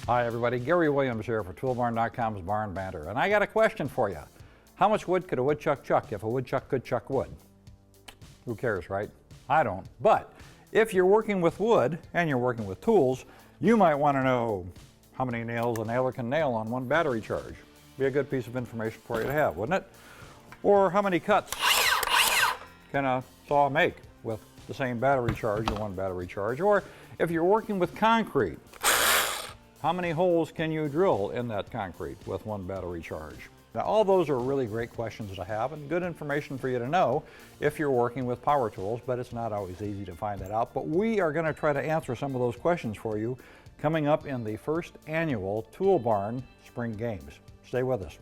Hi everybody, Gary Williams here for Toolbarn.com's Barn Banter, and I got a question for you. How much wood could a woodchuck chuck if a woodchuck could chuck wood? Who cares, right? I don't. But if you're working with wood and you're working with tools, you might want to know how many nails a nailer can nail on one battery charge. Be a good piece of information for you to have, wouldn't it? Or how many cuts can a saw make with the same battery charge or one battery charge? Or if you're working with concrete, how many holes can you drill in that concrete with one battery charge? Now, all those are really great questions to have and good information for you to know if you're working with power tools, but it's not always easy to find that out. But we are going to try to answer some of those questions for you coming up in the first annual Tool Barn Spring Games. Stay with us.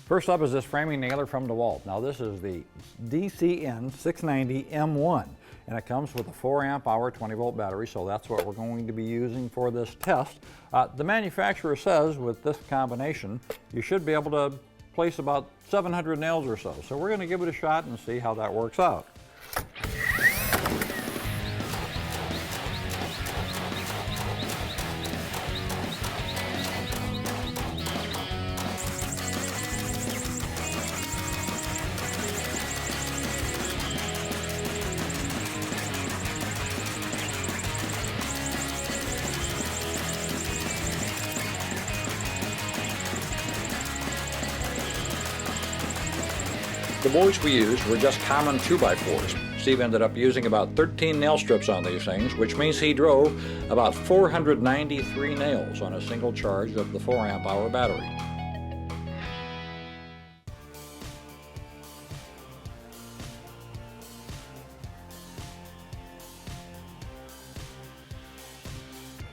First up is this framing nailer from DeWalt. Now this is the DCN 690 M1 and it comes with a 4 amp hour 20 volt battery, so that's what we're going to be using for this test. The manufacturer says with this combination you should be able to place about 700 nails or so. So we're going to give it a shot and see how that works out. The boards we used were just common 2x4s. Steve ended up using about 13 nail strips on these things, which means he drove about 493 nails on a single charge of the 4 amp hour battery.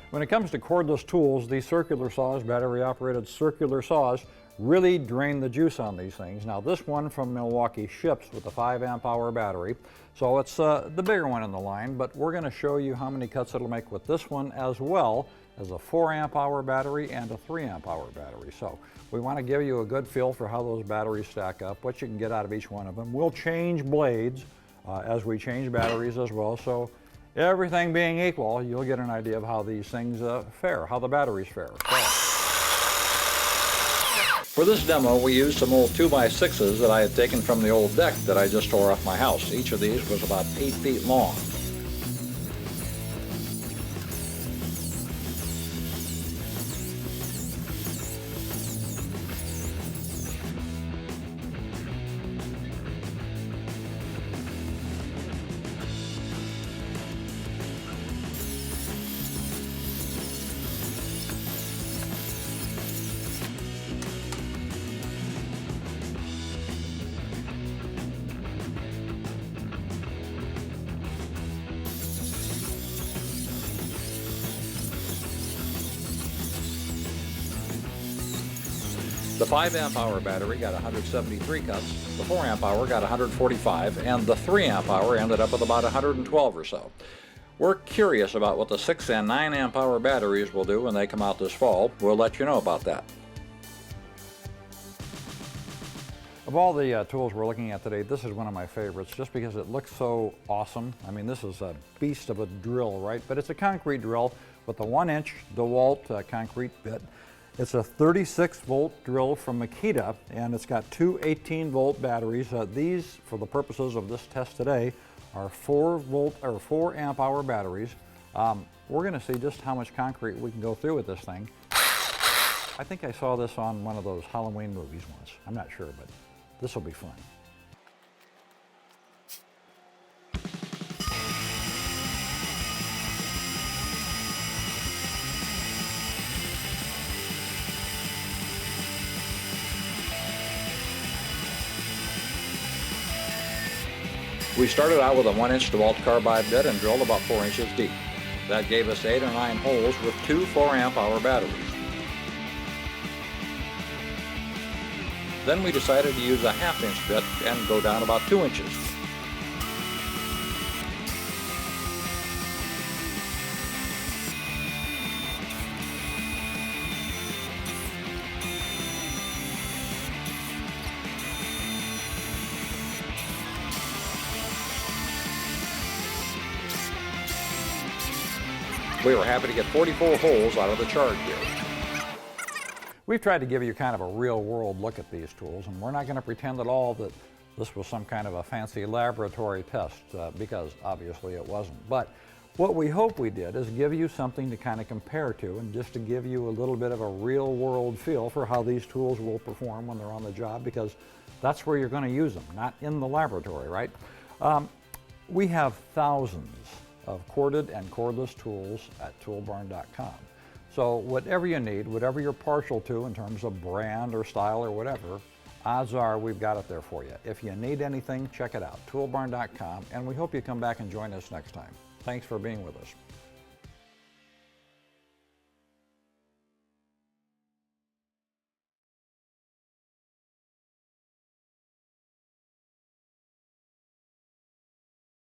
When it comes to cordless tools, these circular saws, battery operated circular saws, really drain the juice on these things. Now this one from Milwaukee ships with a 5 amp hour battery, so it's the bigger one in the line, but we're going to show you how many cuts it'll make with this one as well as a 4 amp hour battery and a 3 amp hour battery. So we want to give you a good feel for how those batteries stack up, what you can get out of each one of them. We'll change blades as we change batteries as well, so everything being equal, you'll get an idea of how these things fare, how the batteries fare. For this demo, we used some old 2x6s that I had taken from the old deck that I just tore off my house. Each of these was about 8 feet long. The 5 amp hour battery got 173 cuts, the 4 amp hour got 145, and the 3 amp hour ended up with about 112 or so. We're curious about what the 6 and 9 amp hour batteries will do when they come out this fall. We'll let you know about that. Of all the tools we're looking at today, this is one of my favorites just because it looks so awesome. I mean, this is a beast of a drill, right? But it's a concrete drill with a 1-inch DeWalt concrete bit. It's a 36 volt drill from Makita, and it's got two 18 volt batteries. These, for the purposes of this test today, are 4 amp hour batteries. We're going to see just how much concrete we can go through with this thing. I think I saw this on one of those Halloween movies once. I'm not sure, but this will be fun. We started out with a 1-inch DeWalt carbide bit and drilled about 4 inches deep. That gave us 8 or 9 holes with two 4 amp hour batteries. Then we decided to use a 1/2 inch bit and go down about 2 inches. We were happy to get 44 holes out of the charge here. We've tried to give you kind of a real-world look at these tools, and we're not going to pretend at all that this was some kind of a fancy laboratory test, because obviously it wasn't. But what we hope we did is give you something to kind of compare to, and just to give you a little bit of a real-world feel for how these tools will perform when they're on the job, because that's where you're going to use them, not in the laboratory, right? We have thousands of corded and cordless tools at toolbarn.com. So whatever you need, whatever you're partial to in terms of brand or style or whatever, odds are we've got it there for you. If you need anything, check it out, toolbarn.com, and we hope you come back and join us next time. Thanks for being with us.